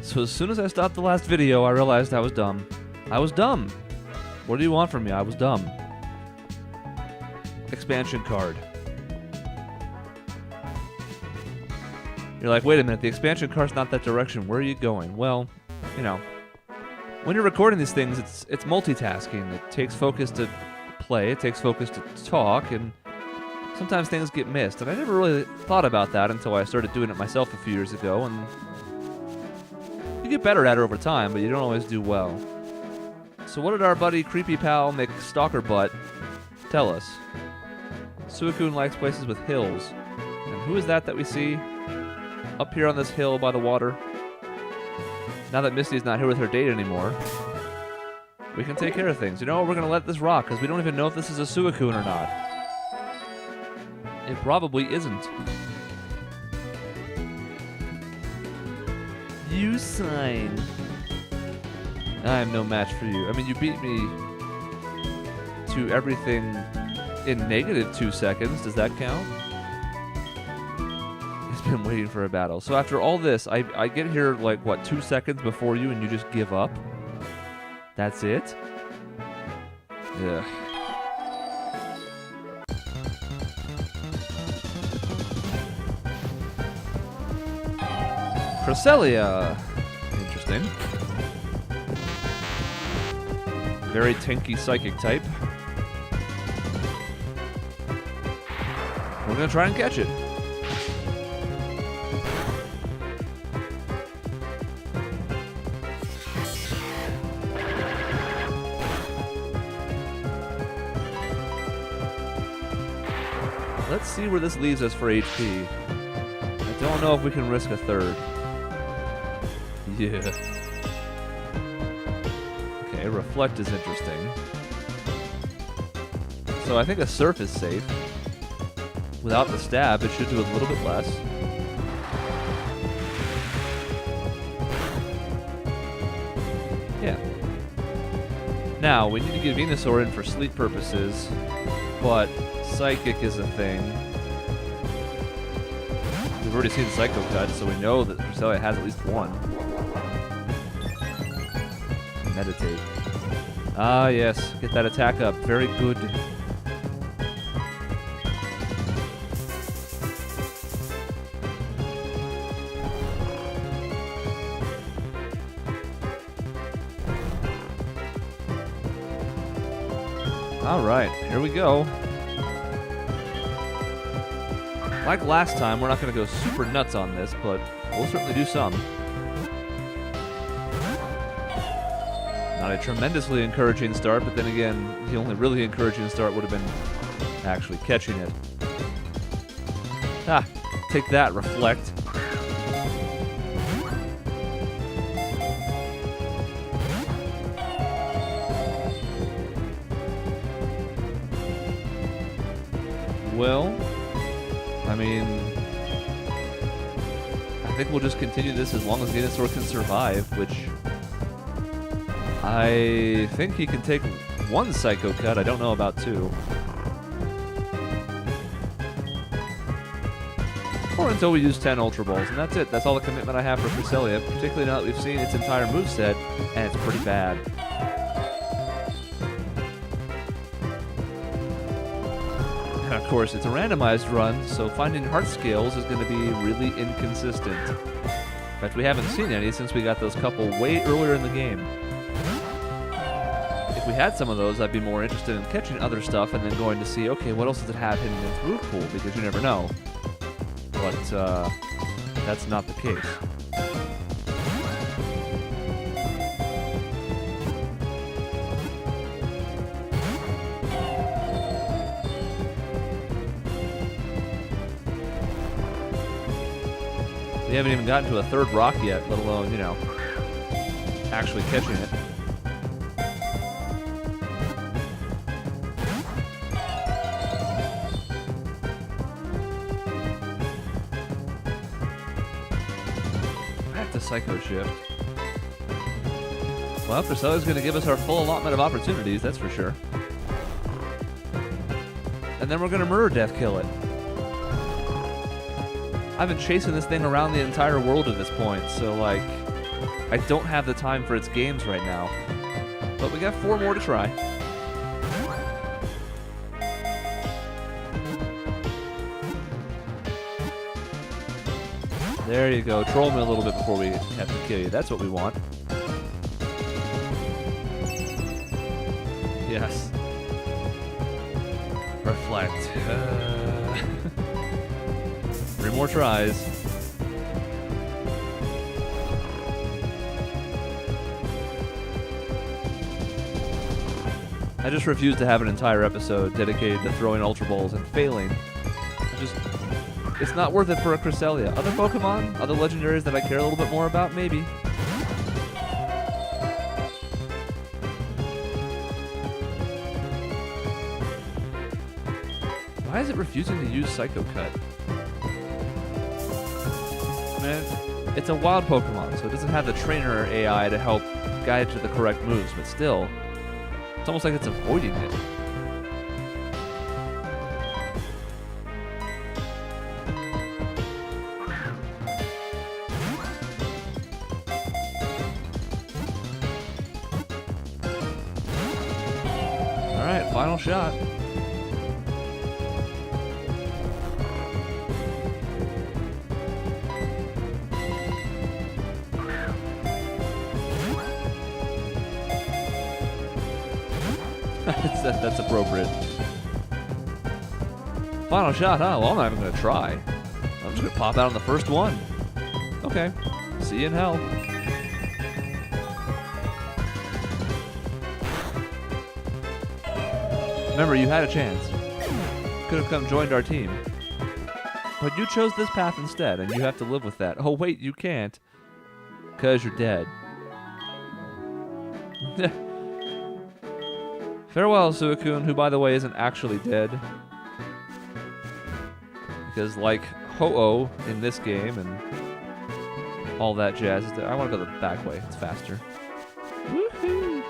So as soon as I stopped the last video, I realized I was dumb. I was dumb. What do you want from me? I was dumb. Expansion card. You're like, wait a minute, the expansion card's not that direction. Where are you going? Well, you know, when you're recording these things, it's multitasking. It takes focus to play, it takes focus to talk, and sometimes things get missed. And I never really thought about that until I started doing it myself a few years ago, and you get better at it over time, but you don't always do well. So what did our buddy Creepy Pal McStalker Butt tell us? Suicune likes places with hills. And who is that we see up here on this hill by the water? Now that Misty's not here with her date anymore, we can take care of things. You know what? We're going to let this rock, because we don't even know if this is a Suicune or not. It probably isn't. You sign. I am no match for you. I mean, you beat me to everything in negative 2 seconds. Does that count? He's been waiting for a battle. So after all this, I get here, like, what, 2 seconds before you, and you just give up? That's it? Ugh. Cresselia. Interesting. Very tanky psychic type. We're gonna try and catch it. Let's see where this leaves us for HP. I don't know if we can risk a third. Yeah. Okay, Reflect is interesting. So I think a Surf is safe. Without the stab, it should do a little bit less. Yeah. Now, we need to get Venusaur in for sleep purposes, but Psychic is a thing. We've already seen Psycho Cut, so we know that Cresselia has at least one. Meditate. Ah, yes. Get that attack up. Very good. Alright, here we go. Like last time, we're not going to go super nuts on this, but we'll certainly do some. Not a tremendously encouraging start, but then again, the only really encouraging start would have been actually catching it. Ah, take that, Reflect. Well, I mean, I think we'll just continue this as long as Venusaur can survive, which I think he can take one Psycho Cut. I don't know about two. Or until we use 10 Ultra Balls, and that's it. That's all the commitment I have for Cresselia, particularly now that we've seen its entire moveset, and it's pretty bad. And of course, it's a randomized run, so finding heart scales is going to be really inconsistent. In fact, we haven't seen any since we got those couple way earlier in the game. If we had some of those, I'd be more interested in catching other stuff and then going to see, okay, what else does it have hidden in its move pool, because you never know. But that's not the case. We haven't even gotten to a third rock yet, let alone, you know, actually catching it. Back to Psycho Shift. Well, Cresselia's going to give us our full allotment of opportunities, that's for sure. And then we're going to Murder Death Kill it. I've been chasing this thing around the entire world at this point, so, like, I don't have the time for its games right now. But we got 4 more to try. There you go. Troll me a little bit before we have to kill you. That's what we want. Yes. Reflect. 3 more tries. I just refuse to have an entire episode dedicated to throwing Ultra Balls and failing. It's not worth it for a Cresselia. Other Pokemon, other legendaries that I care a little bit more about, maybe. Why is it refusing to use Psycho Cut? Man, it's a wild Pokemon, so it doesn't have the trainer AI to help guide it to the correct moves, but still, it's almost like it's avoiding it. Alright, final shot. That's appropriate. Final shot, huh? Well, I'm not even going to try. I'm just going to pop out on the first one. Okay. See you in hell. Remember, you had a chance. Could have come joined our team. But you chose this path instead, and you have to live with that. Oh, wait, you can't. 'Cause you're dead. Farewell, Suicune, who, by the way, isn't actually dead. Because, like Ho-Oh in this game and all that jazz, I want to go the back way. It's faster. Woohoo!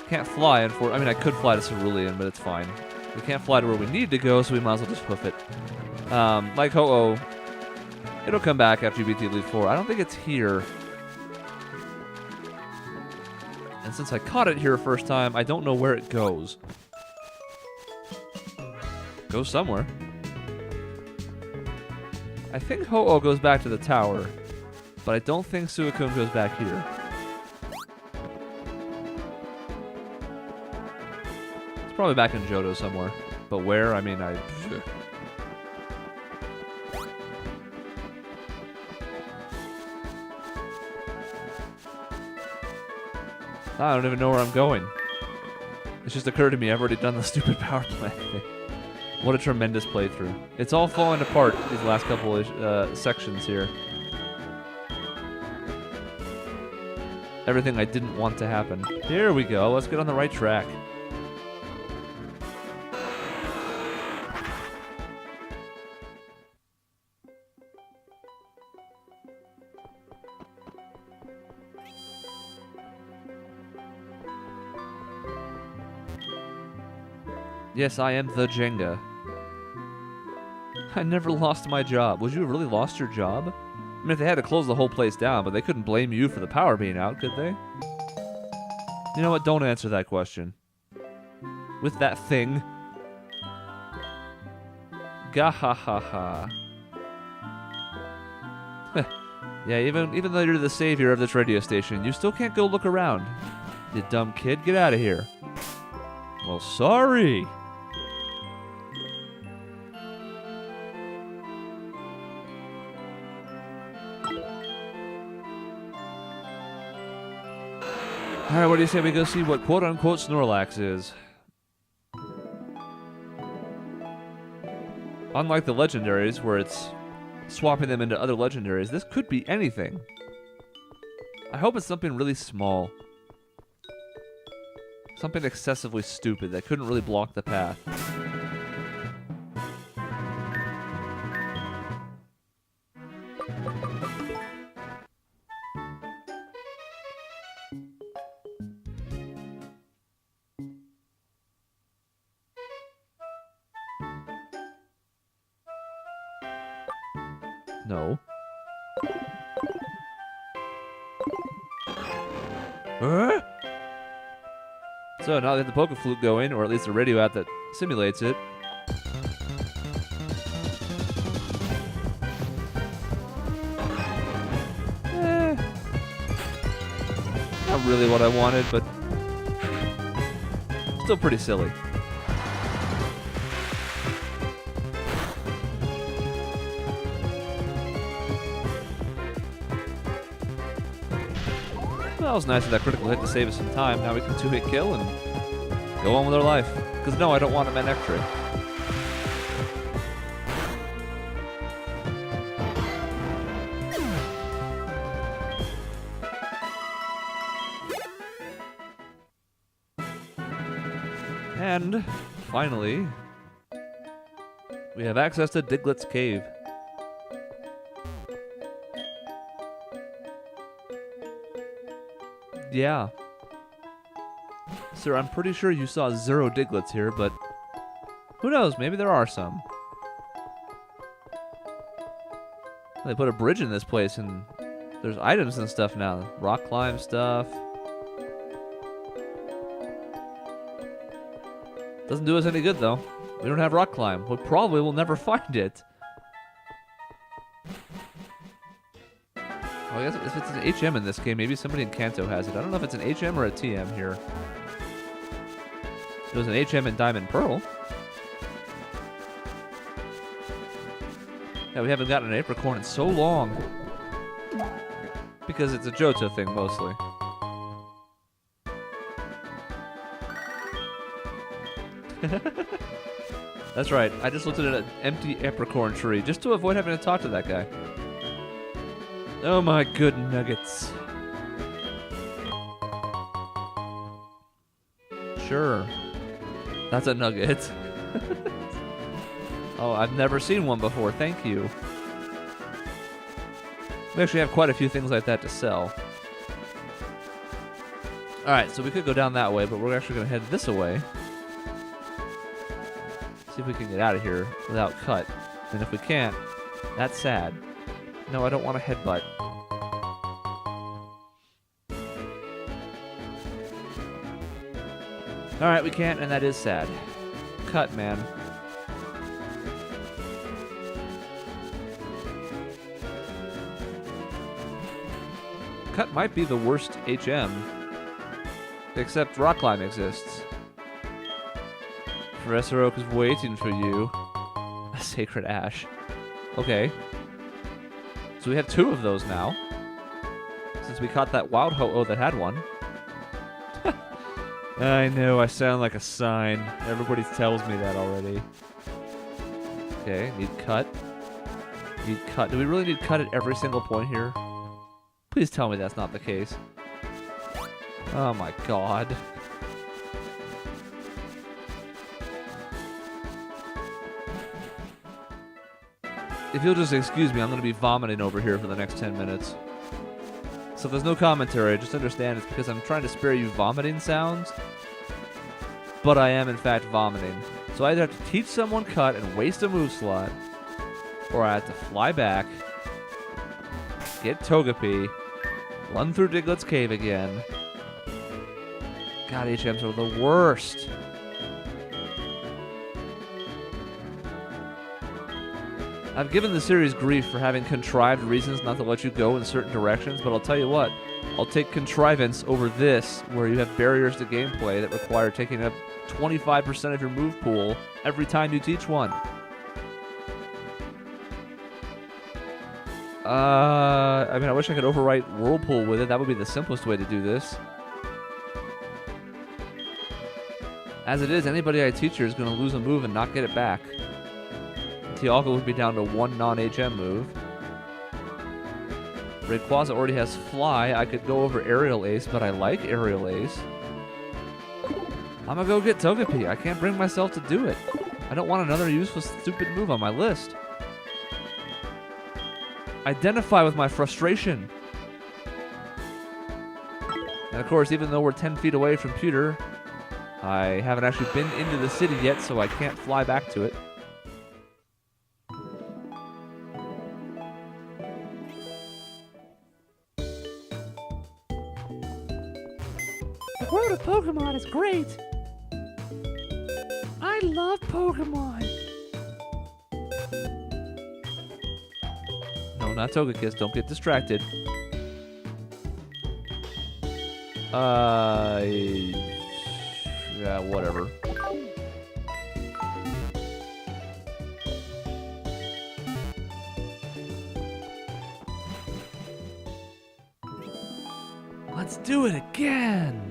Can't fly, I mean, I could fly to Cerulean, but it's fine. We can't fly to where we need to go, so we might as well just hoof it. Like Ho-Oh, it'll come back after you beat the Elite Four. I don't think it's here. And since I caught it here first time, I don't know where it goes. Goes somewhere. I think Ho-Oh goes back to the tower, but I don't think Suicune goes back here. It's probably back in Johto somewhere. But where? I mean, I don't even know where I'm going. It's just occurred to me I've already done the stupid power plant thing. What a tremendous playthrough. It's all falling apart, these last couple of sections here. Everything I didn't want to happen. Here we go. Let's get on the right track. Yes, I am the Jenga. I never lost my job. Would you have really lost your job? I mean, if they had to close the whole place down, but they couldn't blame you for the power being out, could they? You know what? Don't answer that question. With that thing. Gahahaha. Yeah, even though you're the savior of this radio station, you still can't go look around. You dumb kid, get out of here. Well, sorry. Alright, what do you say we go see what quote-unquote Snorlax is? Unlike the legendaries, where it's swapping them into other legendaries, this could be anything. I hope it's something really small. Something excessively stupid that couldn't really block the path. No. Huh? So now they have the Poke Flute going, or at least a radio app that simulates it. Not really what I wanted, but still pretty silly. Well, that was nice of that critical hit to save us some time. Now we can 2-hit kill and go on with our life. Because no, I don't want a Manectric. And finally, we have access to Diglett's Cave. Yeah. Sir, I'm pretty sure you saw 0 Diglets here, but who knows? Maybe there are some. They put a bridge in this place, and there's items and stuff now. Rock climb stuff. Doesn't do us any good, though. We don't have rock climb. We probably will never find it. Oh, I guess if it's an HM in this game, maybe somebody in Kanto has it. I don't know if it's an HM or a TM here. It was an HM in Diamond Pearl. Yeah, we haven't gotten an Apricorn in so long. Because it's a Johto thing, mostly. That's right. I just looked at an empty Apricorn tree just to avoid having to talk to that guy. Oh my good nuggets. Sure. That's a nugget. Oh, I've never seen one before. Thank you. We actually have quite a few things like that to sell. Alright, so we could go down that way, but we're actually going to head this way. See if we can get out of here without cut. And if we can't, that's sad. No, I don't want a headbutt. Alright, we can't, and that is sad. Cut, man. Cut might be the worst HM. Except Rock Climb exists. Professor Oak is waiting for you. A Sacred Ash. Okay. So we have 2 of those now. Since we caught that wild Ho-Oh that had one. I know, I sound like a sign. Everybody tells me that already. Okay, need cut. Need cut. Do we really need cut at every single point here? Please tell me that's not the case. Oh my god. If you'll just excuse me, I'm going to be vomiting over here for the next 10 minutes. So if there's no commentary, just understand it's because I'm trying to spare you vomiting sounds. But I am, in fact, vomiting. So I either have to teach someone cut and waste a move slot, or I have to fly back, get Togepi, run through Diglett's Cave again. God, HMs are the worst. I've given the series grief for having contrived reasons not to let you go in certain directions, but I'll tell you what, I'll take contrivance over this, where you have barriers to gameplay that require taking up 25% of your move pool every time you teach one. I mean, I wish I could overwrite Whirlpool with it. That would be the simplest way to do this. As it is, anybody I teach here is going to lose a move and not get it back. Tialka would be down to 1 non-HM move. Rayquaza already has Fly. I could go over Aerial Ace, but I like Aerial Ace. I'm gonna go get Togepi. I can't bring myself to do it. I don't want another useless, stupid move on my list. Identify with my frustration. And of course, even though we're 10 feet away from Pewter, I haven't actually been into the city yet, so I can't fly back to it. The world of Pokemon is great. I love Pokemon. No, not Togekiss. Don't get distracted. Yeah, whatever. Let's do it again.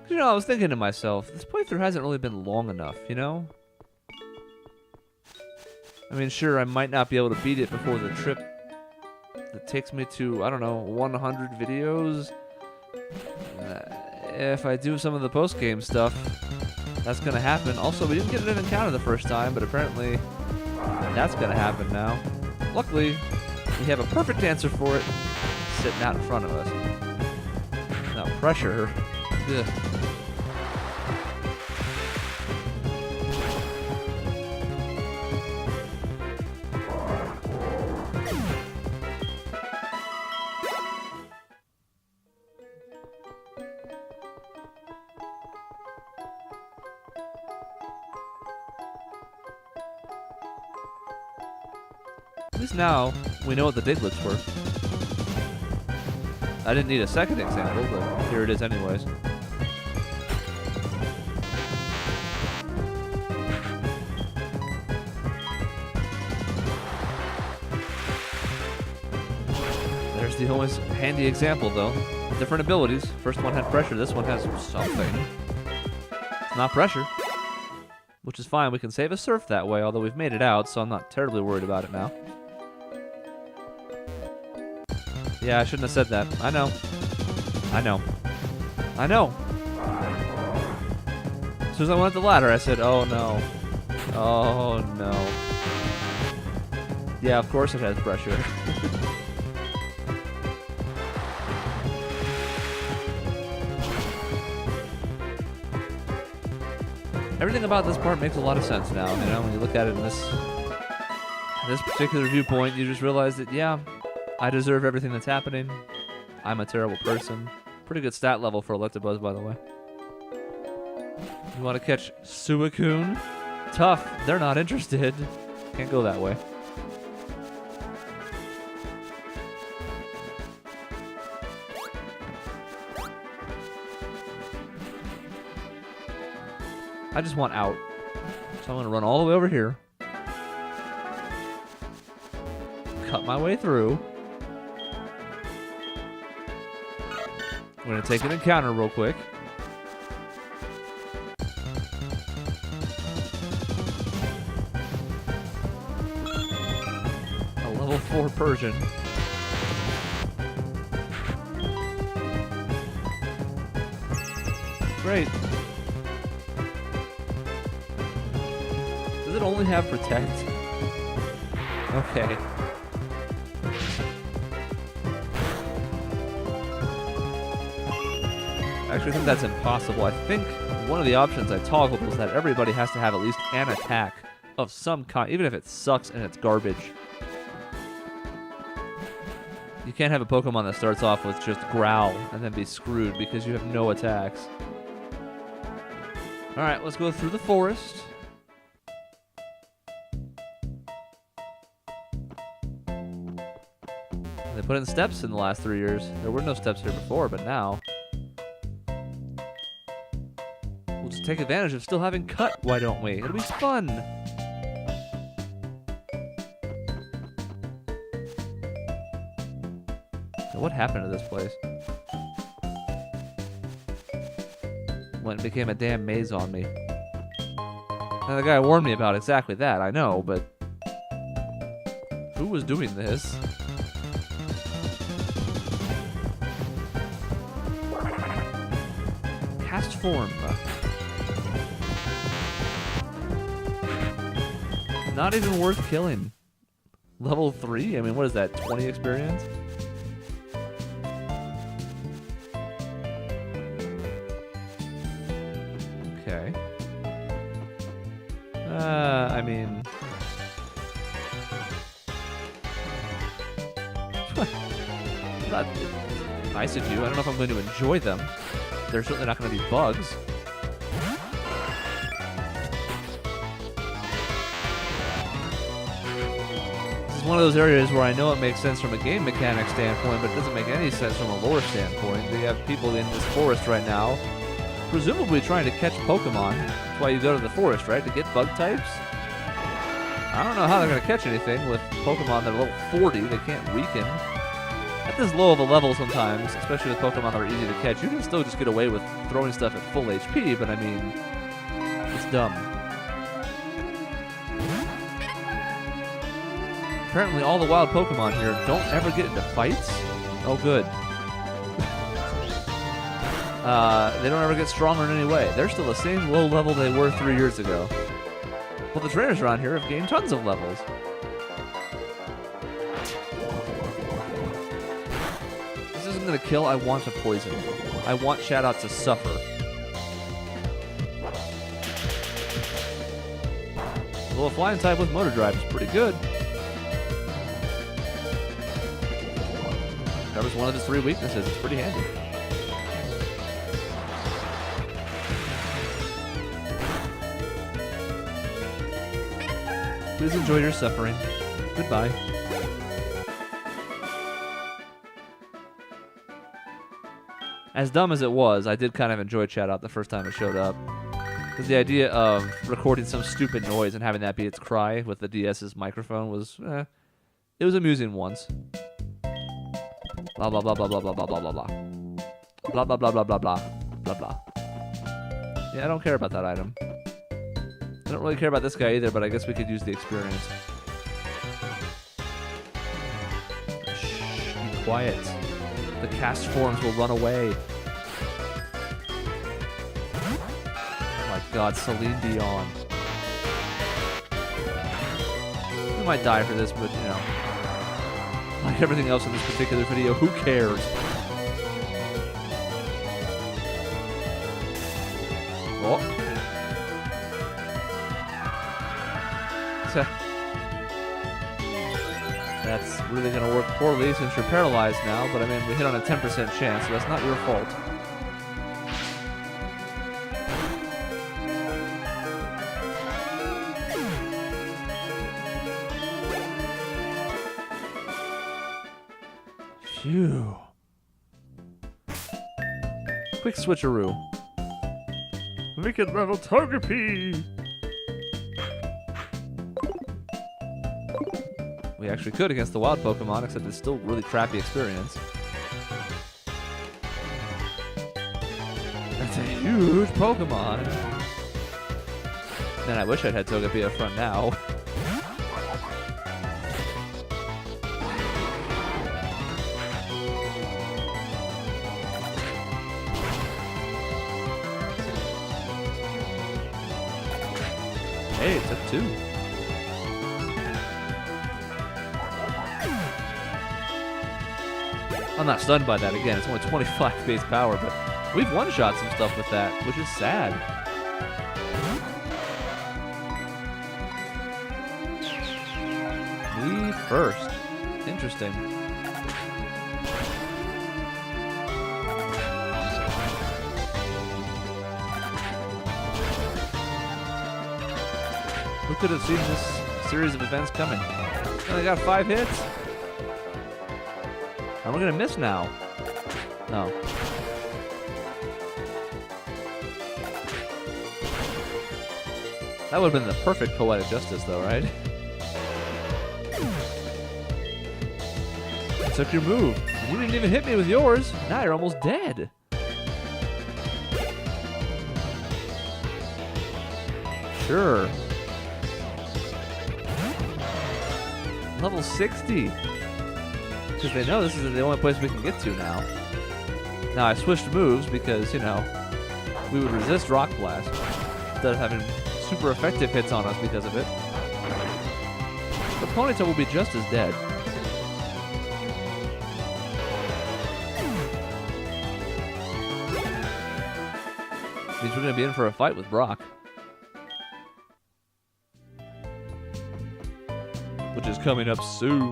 You know, I was thinking to myself, this playthrough hasn't really been long enough, you know? I mean, sure, I might not be able to beat it before the trip that takes me to, I don't know, 100 videos. If I do some of the post-game stuff, that's going to happen. Also, we didn't get an encounter the first time, but apparently that's going to happen now. Luckily, we have a perfect answer for it sitting out in front of us. Now, pressure. Ugh. At least now, we know what the Diglets were. I didn't need a second example, but here it is anyways. There's the always handy example, though. Different abilities. First one had pressure, this one has something. It's not pressure. Which is fine, we can save a surf that way, although we've made it out, so I'm not terribly worried about it now. Yeah, I shouldn't have said that. I know. I know. I know. As soon as I went up the ladder, I said, oh no. Oh no. Yeah, of course it has pressure. Everything about this part makes a lot of sense now, you know, when you look at it in this particular viewpoint, you just realize that, yeah, I deserve everything that's happening. I'm a terrible person. Pretty good stat level for Electabuzz, by the way. You want to catch Suicune? Tough. They're not interested. Can't go that way. I just want out. So I'm going to run all the way over here. Cut my way through. We're going to take an encounter real quick. A level 4 Persian. Great. Does it only have Protect? Okay. I actually think that's impossible. I think one of the options I toggled was that everybody has to have at least an attack of some kind, even if it sucks and it's garbage. You can't have a Pokemon that starts off with just Growl and then be screwed because you have no attacks. Alright, let's go through the forest. They put in steps in the last 3 years. There were no steps here before, but now... we'll just take advantage of still having cut, why don't we? It'll be fun! Now, what happened to this place? Went and became a damn maze on me. Now, the guy warned me about exactly that, I know, but... who was doing this? Cast form. Not even worth killing. Level 3? I mean, what is that, 20 experience? Okay. I mean... nice of you. I don't know if I'm going to enjoy them. They're certainly not going to be bugs. This is one of those areas where I know it makes sense from a game mechanic standpoint, but it doesn't make any sense from a lore standpoint. We have people in this forest right now, presumably trying to catch Pokemon. That's why you go to the forest, right? To get bug types? I don't know how they're going to catch anything with Pokemon that are level 40. They can't weaken. At this low of a level sometimes, especially with Pokemon that are easy to catch, you can still just get away with throwing stuff at full HP, but I mean, it's dumb. Apparently all the wild Pokemon here don't ever get into fights. Oh, good. They don't ever get stronger in any way. They're still the same low level they were 3 years ago. Well, the trainers around here have gained tons of levels. This isn't going to kill. I want to poison. I want Shadow to suffer. Well, a flying type with motor drive is pretty good. Covers one of his 3 weaknesses. It's pretty handy. Please enjoy your suffering. Goodbye. As dumb as it was, I did kind of enjoy Chat Out the first time it showed up. Because the idea of recording some stupid noise and having that be its cry with the DS's microphone was, it was amusing once. Blah blah blah blah blah blah blah blah blah blah. Blah blah blah blah blah blah blah blah. Yeah, I don't care about that item. I don't really care about this guy either, but I guess we could use the experience. Shh, be quiet. The cast forms will run away. Oh my god, Celine Dion. We might die for this, but you know. Like everything else in this particular video, who cares? Oh. That's really going to work poorly since you're paralyzed now, but I mean, we hit on a 10% chance, so that's not your fault. Phew. Quick switcheroo. We can level Togepi! We actually could against the wild Pokemon, except it's still a really crappy experience. That's a huge Pokemon. Man, I wish I'd had Togepi up front now. Hey, it took 2. I'm not stunned by that. Again, it's only 25 base power, but we've one-shot some stuff with that, which is sad. Me first. Interesting. Who could have seen this series of events coming? Only got 5 hits? Am I gonna miss now? No. That would have been the perfect poetic justice, though, right? I took your move. You didn't even hit me with yours. Now you're almost dead. Sure. Level 60. Because they know this is the only place we can get to now. Now, I switched moves because, you know, we would resist Rock Blast instead of having super effective hits on us because of it. But Ponyta will be just as dead. Means we're going to be in for a fight with Brock. Which is coming up soon.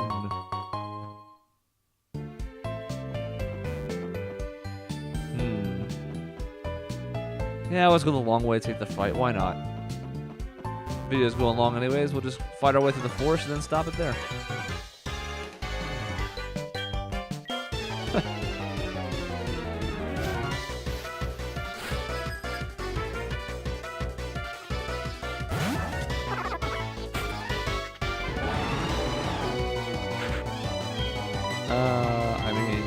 Yeah, let's go the long way, take the fight. Why not? Video's going long anyways. We'll just fight our way through the forest and then stop it there. I mean,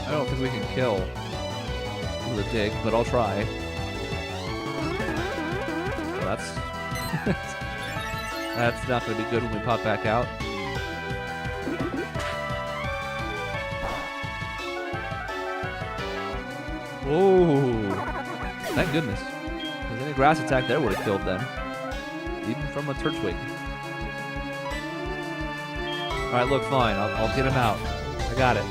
I don't think we can kill with a dig, but I'll try. Well, that's not going to be good when we pop back out. Whoa! Thank goodness. Because any grass attack there would have killed them. Even from a Turtwig. Alright, look, fine. I'll get him out. I got it.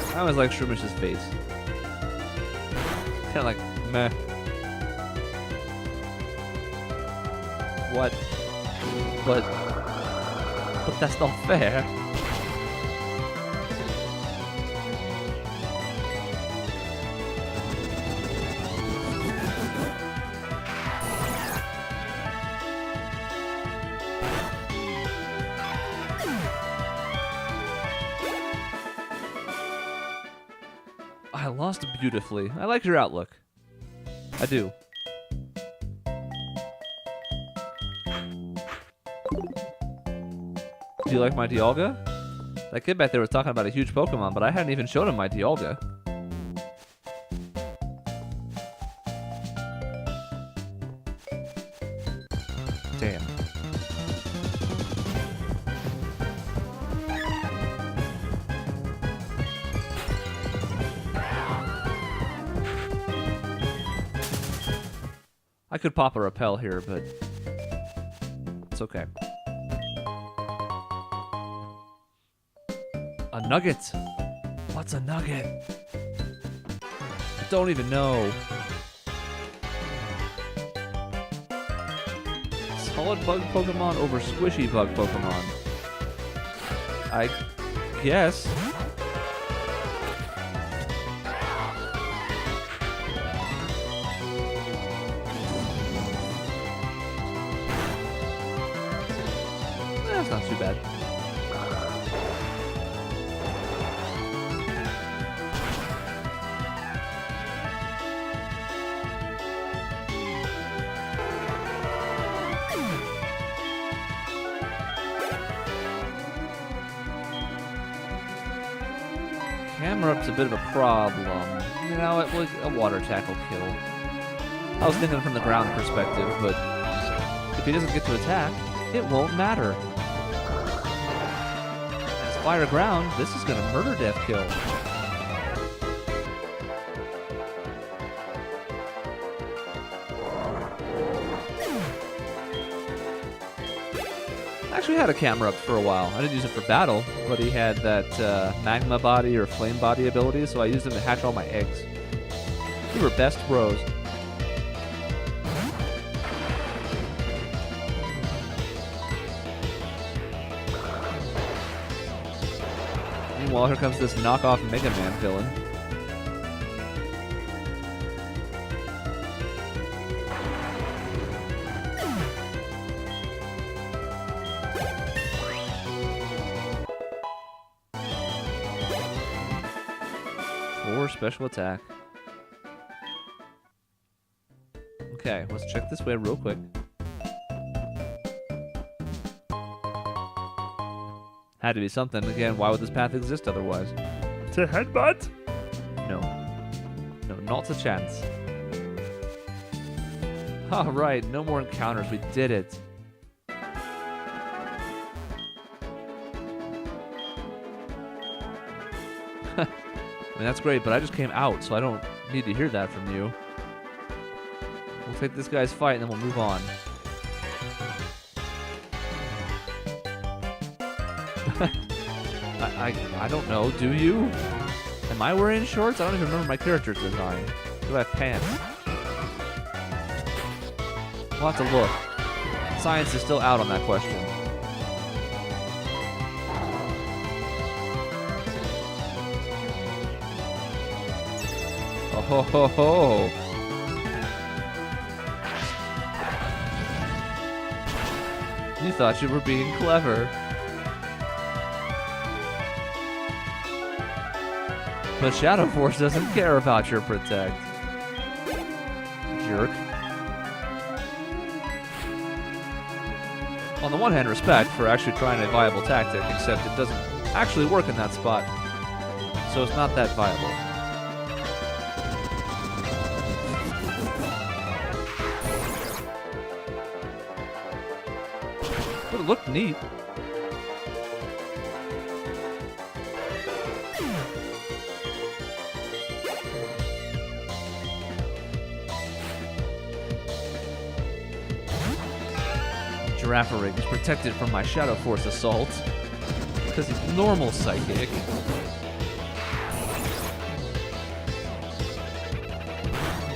I always like Shroomis's face. Kind of like, meh. What? But that's not fair. I lost beautifully. I like your outlook. I do. Do you like my Dialga? That kid back there was talking about a huge Pokemon, but I hadn't even shown him my Dialga. Damn. I could pop a repel here, but it's okay. A nugget? What's a nugget? I don't even know. Solid bug Pokemon over squishy bug Pokemon. I guess. That's not too bad. Camerup's a bit of a problem. You know, it was a water tackle kill. I was thinking from the ground perspective, but if he doesn't get to attack, it won't matter. As fire ground, this is gonna murder death kill. I actually had a Camerupt for a while. I didn't use it for battle, but he had that magma body or flame body ability, so I used him to hatch all my eggs. We were best bros. Meanwhile, here comes this knockoff Mega Man villain. Special attack. Okay, let's check this way real quick. Had to be something. Again, why would this path exist otherwise? To headbutt? No. No, not a chance. Alright, no more encounters. We did it. I mean, that's great, but I just came out, so I don't need to hear that from you. We'll take this guy's fight, and then we'll move on. I don't know, do you? Am I wearing shorts? I don't even remember my character's design. Do I have pants? We'll have to look. Science is still out on that question. Oh ho ho ho! You thought you were being clever. But Shadow Force doesn't care about your protect. Jerk. On the one hand, respect for actually trying a viable tactic, except it doesn't actually work in that spot. So it's not that viable. But it looked neat. Girafarig is protected from my Shadow Force assault because he's normal psychic.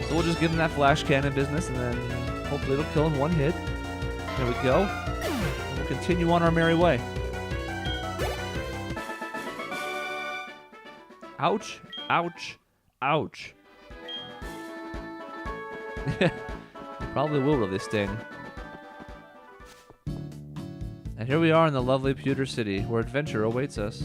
So we'll just give him that flash cannon business and then hopefully it'll kill him one hit. There we go. And we'll continue on our merry way. Ouch, ouch, ouch. Probably will really sting. And here we are in the lovely Pewter City, where adventure awaits us.